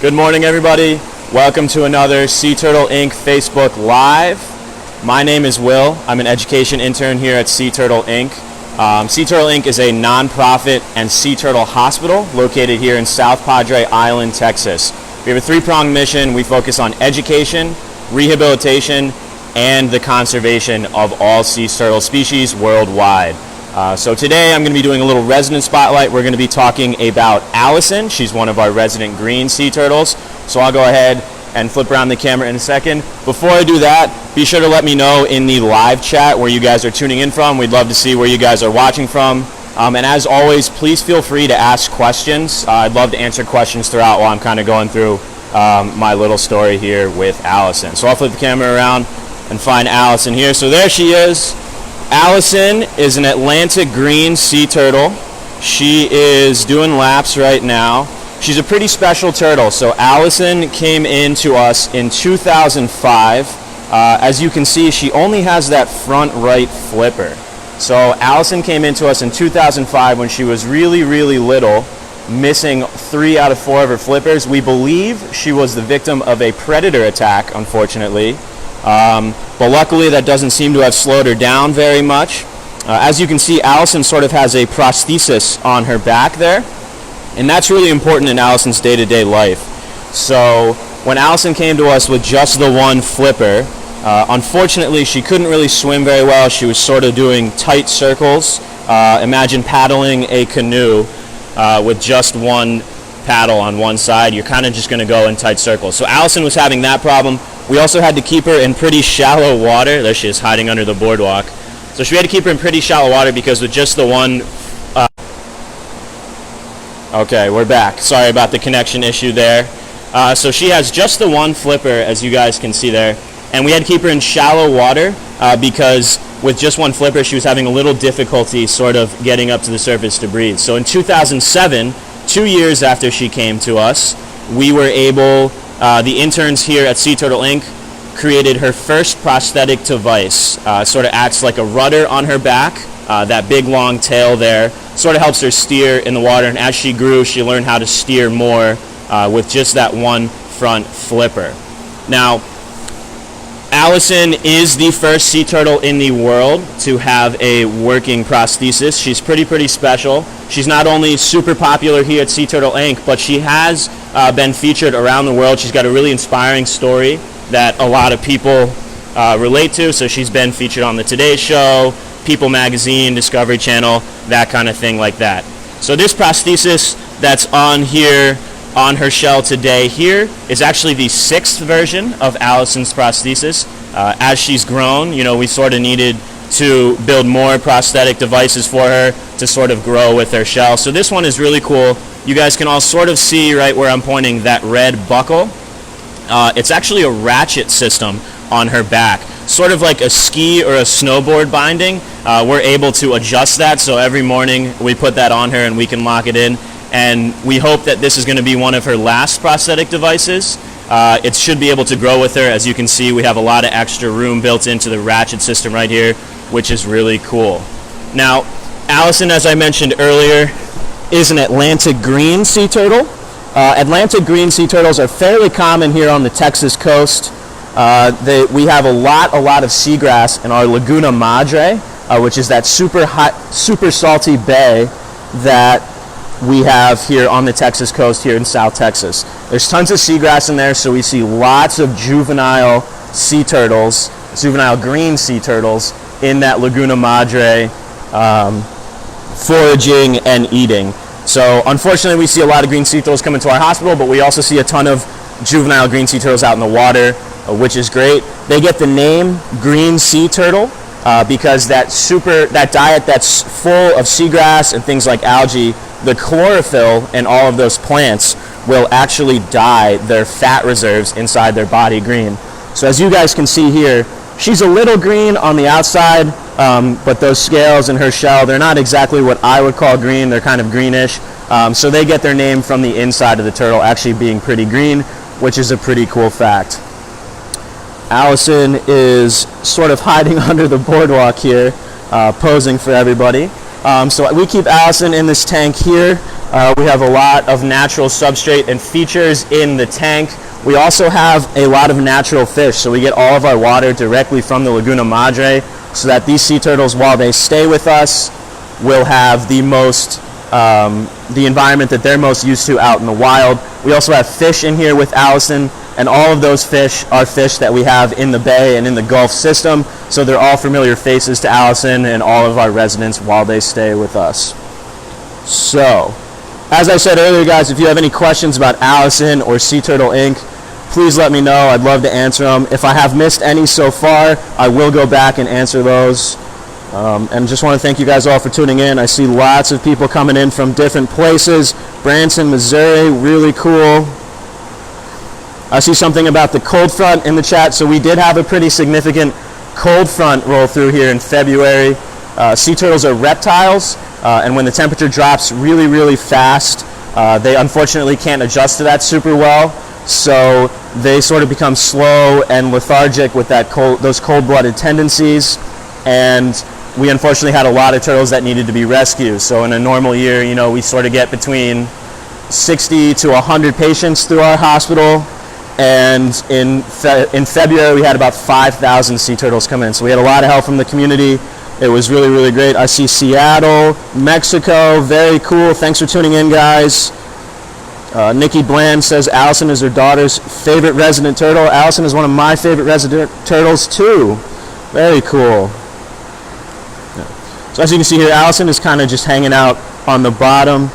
Good morning, everybody. Welcome to another Sea Turtle Inc. Facebook Live. My name is Will. I'm an education intern here at Sea Turtle Inc. Sea Turtle Inc. is a nonprofit and sea turtle hospital located here in South Padre Island, Texas. We have a three-pronged mission. We focus on education, rehabilitation, and the conservation of all sea turtle species worldwide. So today I'm going to be doing a little resident spotlight. We're going to be talking about Allison. She's one of our resident green sea turtles. So I'll go ahead and flip around the camera in a second. Before I do that, be sure to let me know in the live chat where you guys are tuning in from. We'd love to see where you guys are watching from. And as always, please feel free to ask questions. I'd love to answer questions throughout while I'm kind of going through my little story here with Allison. So I'll flip the camera around and find Allison here. So there she is. Allison is an Atlantic green sea turtle. She is doing laps right now. She's a pretty special turtle. So Allison came into us in 2005. As you can see, she only has that front right flipper. So Allison came into us in 2005 when she was really, really little, missing 3 out of 4 of her flippers. We believe she was the victim of a predator attack, unfortunately. But luckily that doesn't seem to have slowed her down very much. As you can see, Allison sort of has a prosthesis on her back there, and that's really important in Allison's day-to-day life. So when Allison came to us with just the one flipper, unfortunately she couldn't really swim very well. She was sort of doing tight circles. Imagine paddling a canoe with just one paddle on one side. You're kind of just going to go in tight circles. So Allison was having that problem. We also had to keep her in pretty shallow water. There she is, hiding under the boardwalk. So we had to keep her in pretty shallow water because with just the one... Okay, we're back. Sorry about the connection issue there. So she has just the one flipper, as you guys can see there. And we had to keep her in shallow water because with just one flipper, she was having a little difficulty sort of getting up to the surface to breathe. So in 2007, 2 years after she came to us, we were able... the interns here at Sea Turtle Inc. created her first prosthetic device. Sort of acts like a rudder on her back. That big long tail there sort of helps her steer in the water, and as she grew, she learned how to steer more with just that one front flipper. Now, Allison is the first sea turtle in the world to have a working prosthesis. She's pretty special. She's not only super popular here at Sea Turtle Inc., but she has been featured around the world. She's got a really inspiring story that a lot of people relate to. So she's been featured on the Today Show, People Magazine, Discovery Channel, that kind of thing like that. So this prosthesis that's on here on her shell today here is actually the 6th version of Allison's prosthesis. As she's grown, you know, we sort of needed to build more prosthetic devices for her to sort of grow with her shell. So this one is really cool. You guys can all sort of see right where I'm pointing that red buckle. It's actually a ratchet system on her back, sort of like a ski or a snowboard binding. We're able to adjust that, so every morning we put that on her and we can lock it in. And we hope that this is going to be one of her last prosthetic devices. It should be able to grow with her. As you can see, we have a lot of extra room built into the ratchet system right here, which is really cool. Now, Allison, as I mentioned earlier, is an Atlantic green sea turtle. Atlantic green sea turtles are fairly common here on the Texas coast. We have a lot of seagrass in our Laguna Madre, which is that super hot, super salty bay that we have here on the Texas coast here in South Texas. There's tons of seagrass in there, so we see lots of juvenile sea turtles, juvenile green sea turtles in that Laguna Madre, foraging and eating. So unfortunately we see a lot of green sea turtles come into our hospital, but we also see a ton of juvenile green sea turtles out in the water, which is great. They get the name green sea turtle because that diet that's full of seagrass and things like algae, the chlorophyll in all of those plants will actually dye their fat reserves inside their body green. So as you guys can see here, she's a little green on the outside, but those scales in her shell, they're not exactly what I would call green. They're kind of greenish. So they get their name from the inside of the turtle actually being pretty green, which is a pretty cool fact. Allison is sort of hiding under the boardwalk here, posing for everybody. So we keep Allison in this tank here. We have a lot of natural substrate and features in the tank. We also have a lot of natural fish, so we get all of our water directly from the Laguna Madre, so that these sea turtles, while they stay with us, will have the environment that they're most used to out in the wild. We also have fish in here with Allison, and all of those fish are fish that we have in the bay and in the Gulf system, so they're all familiar faces to Allison and all of our residents while they stay with us. So, as I said earlier, guys, if you have any questions about Allison or Sea Turtle Inc., please let me know. I'd love to answer them. If I have missed any so far, I will go back and answer those. And just want to thank you guys all for tuning in. I see lots of people coming in from different places. Branson, Missouri, really cool. I see something about the cold front in the chat. So we did have a pretty significant cold front roll through here in February. Sea turtles are reptiles, and when the temperature drops really, really fast, they unfortunately can't adjust to that super well. So they sort of become slow and lethargic with those cold-blooded tendencies, and we unfortunately had a lot of turtles that needed to be rescued. So in a normal year, you know, we sort of get between 60 to 100 patients through our hospital, and in February we had about 5,000 sea turtles come in. So we had a lot of help from the community. It was really, really great. I see Seattle, Mexico, very cool. Thanks for tuning in, guys. Nikki Bland says Allison is her daughter's favorite resident turtle. Allison is one of my favorite resident turtles too. Very cool. Yeah. So as you can see here, Allison is kind of just hanging out on the bottom.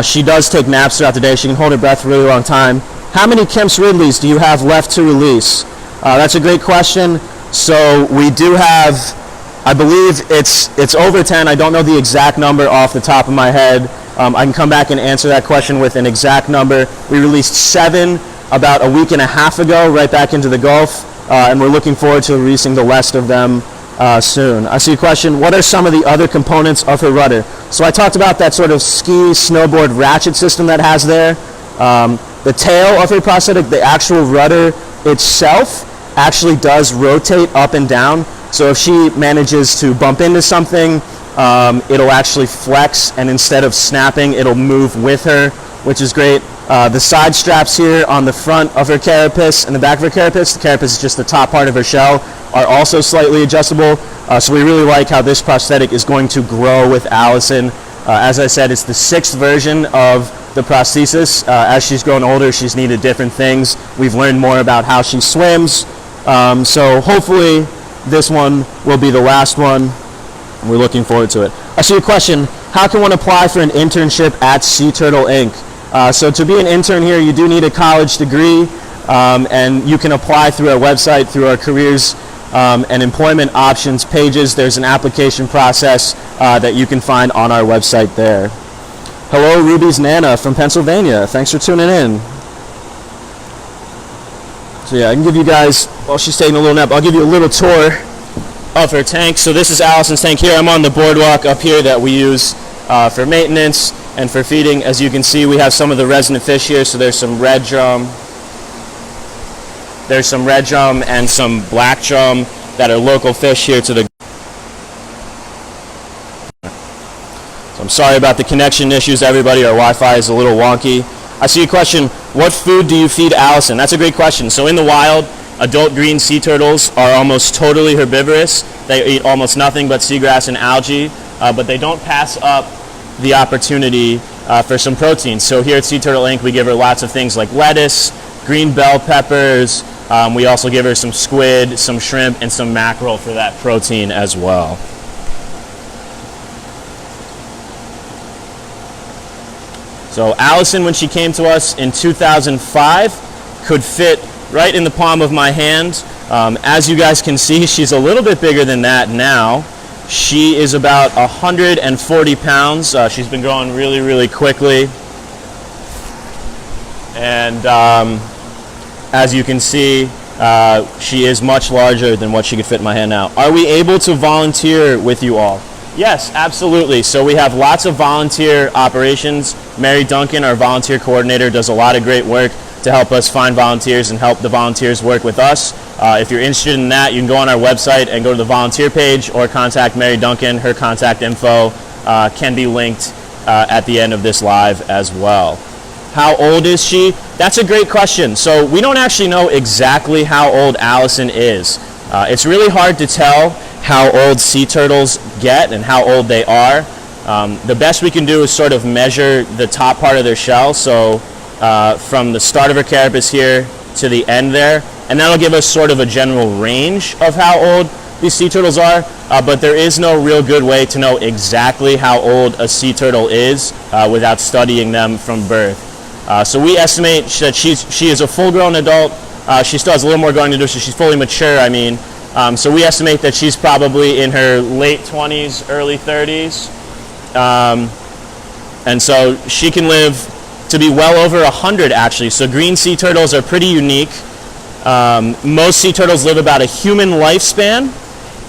She does take naps throughout the day. She can hold her breath for a really long time. How many Kemp's Ridleys do you have left to release? That's a great question. So we do have, I believe it's over 10. I don't know the exact number off the top of my head. I can come back and answer that question with an exact number. We released 7 about a week and a half ago, right back into the Gulf, and we're looking forward to releasing the rest of them soon. I see a question, what are some of the other components of her rudder? So I talked about that sort of ski, snowboard ratchet system that has there. The tail of her prosthetic, the actual rudder itself, actually does rotate up and down. So if she manages to bump into something, it'll actually flex, and instead of snapping, it'll move with her, which is great. The side straps here on the front of her carapace and the back of her carapace, the carapace is just the top part of her shell, are also slightly adjustable. So we really like how this prosthetic is going to grow with Allison. As I said, it's the 6th version of the prosthesis. As she's grown older, she's needed different things. We've learned more about how she swims. So hopefully this one will be the last one. We're looking forward to it. I see a question, how can one apply for an internship at Sea Turtle Inc.? So to be an intern here, you do need a college degree, and you can apply through our website, through our careers and employment options pages. There's an application process that you can find on our website there. Hello, Ruby's Nana from Pennsylvania. Thanks for tuning in. So yeah, I can give you guys, while she's taking a little nap, I'll give you a little tour of her tank. So this is Allison's tank here. I'm on the boardwalk up here that we use for maintenance and for feeding. As you can see, we have some of the resident fish here. So there's some red drum. There's some red drum and some black drum that are local fish here to the. So I'm sorry about the connection issues, everybody. Our Wi-Fi is a little wonky. I see a question, what food do you feed Allison? That's a great question. So in the wild, adult green sea turtles are almost totally herbivorous. They eat almost nothing but seagrass and algae, but they don't pass up the opportunity for some protein. So here at Sea Turtle Inc., we give her lots of things like lettuce, green bell peppers. We also give her some squid, some shrimp, and some mackerel for that protein as well. So Allison, when she came to us in 2005, could fit right in the palm of my hand. As you guys can see, she's a little bit bigger than that now. She is about 140 pounds. She's been growing really, really quickly. And as you can see, she is much larger than what she could fit in my hand now. Are we able to volunteer with you all? Yes, absolutely. So we have lots of volunteer operations. Mary Duncan, our volunteer coordinator, does a lot of great work to help us find volunteers and help the volunteers work with us. If you're interested in that, you can go on our website and go to the volunteer page or contact Mary Duncan. Her contact info can be linked at the end of this live as well. How old is she? That's a great question. So we don't actually know exactly how old Allison is. It's really hard to tell how old sea turtles get and how old they are. The best we can do is sort of measure the top part of their shell, so from the start of her carapace here to the end there, and that'll give us sort of a general range of how old these sea turtles are, but there is no real good way to know exactly how old a sea turtle is without studying them from birth. So we estimate that she is a full-grown adult. She still has a little more going to do, so she's fully mature, I mean. So we estimate that she's probably in her late 20s, early 30s. And so she can live to be well over 100 actually. So green sea turtles are pretty unique. Most sea turtles live about a human lifespan,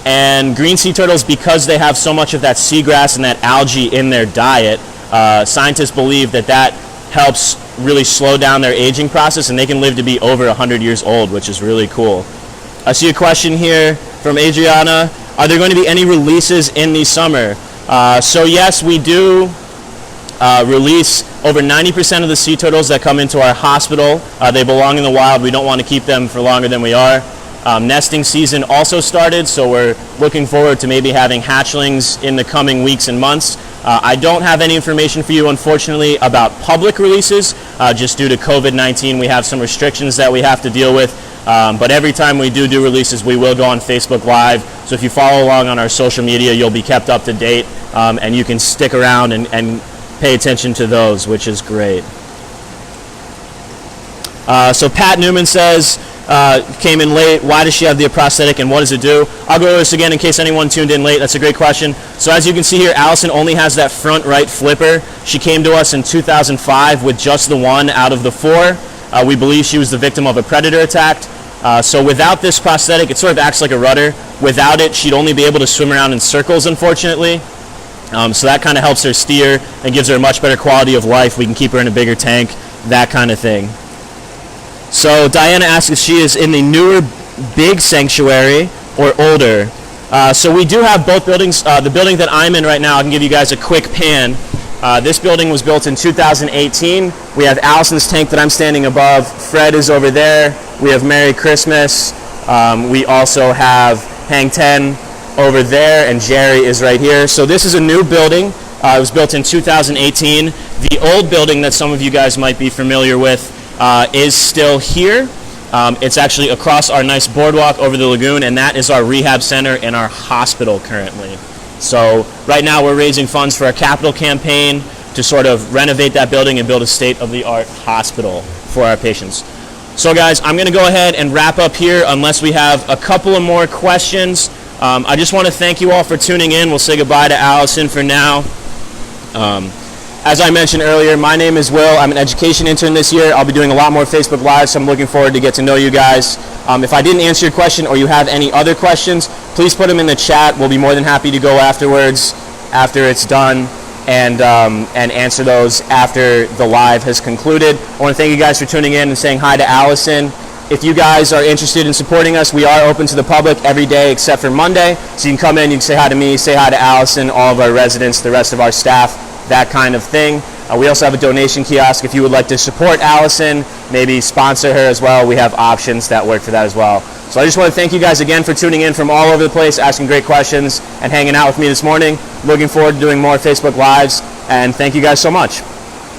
and green sea turtles, because they have so much of that seagrass and that algae in their diet, scientists believe that that helps really slow down their aging process, and they can live to be over 100 years old, which is really cool. I see a question here from Adriana. Are there going to be any releases in the summer? So yes, we do release over 90% of the sea turtles that come into our hospital. They belong in the wild. We don't want to keep them for longer than we are. Nesting season also started, so we're looking forward to maybe having hatchlings in the coming weeks and months. I don't have any information for you, unfortunately, about public releases. Just due to COVID-19, we have some restrictions that we have to deal with. But every time we do releases, we will go on Facebook Live. So if you follow along on our social media, you'll be kept up to date, and you can stick around and pay attention to those, which is great. So Pat Newman says, came in late, why does she have the prosthetic and what does it do? I'll go over this again in case anyone tuned in late. That's a great question. So as you can see here, Allison only has that front right flipper. She came to us in 2005 with just the one out of the 4. We believe she was the victim of a predator attack. So without this prosthetic, it sort of acts like a rudder. Without it, she'd only be able to swim around in circles, unfortunately. So that kind of helps her steer and gives her a much better quality of life. We can keep her in a bigger tank, that kind of thing. So Diana asks if she is in the newer big sanctuary or older. So we do have both buildings. The building that I'm in right now, I can give you guys a quick pan. This building was built in 2018. We have Allison's tank that I'm standing above. Fred is over there. We have Merry Christmas. We also have Hang 10 over there, and Jerry is right here. So this is a new building. It was built in 2018. The old building that some of you guys might be familiar with is still here. It's actually across our nice boardwalk over the lagoon, and that is our rehab center and our hospital currently. So right now we're raising funds for a capital campaign to sort of renovate that building and build a state-of-the-art hospital for our patients. So guys, I'm going to go ahead and wrap up here unless we have a couple of more questions. I just want to thank you all for tuning in. We'll say goodbye to Allison for now. As I mentioned earlier, my name is Will. I'm an education intern this year. I'll be doing a lot more Facebook Live, so I'm looking forward to get to know you guys. If I didn't answer your question or you have any other questions, please put them in the chat. We'll be more than happy to go afterwards, after it's done, and answer those after the live has concluded. I want to thank you guys for tuning in and saying hi to Allison. If you guys are interested in supporting us, we are open to the public every day except for Monday. So you can come in, you can say hi to me, say hi to Allison, all of our residents, the rest of our staff, that kind of thing. We also have a donation kiosk if you would like to support Allison, maybe sponsor her as well. We have options that work for that as well. So I just want to thank you guys again for tuning in from all over the place, asking great questions, and hanging out with me this morning. Looking forward to doing more Facebook Lives, and thank you guys so much.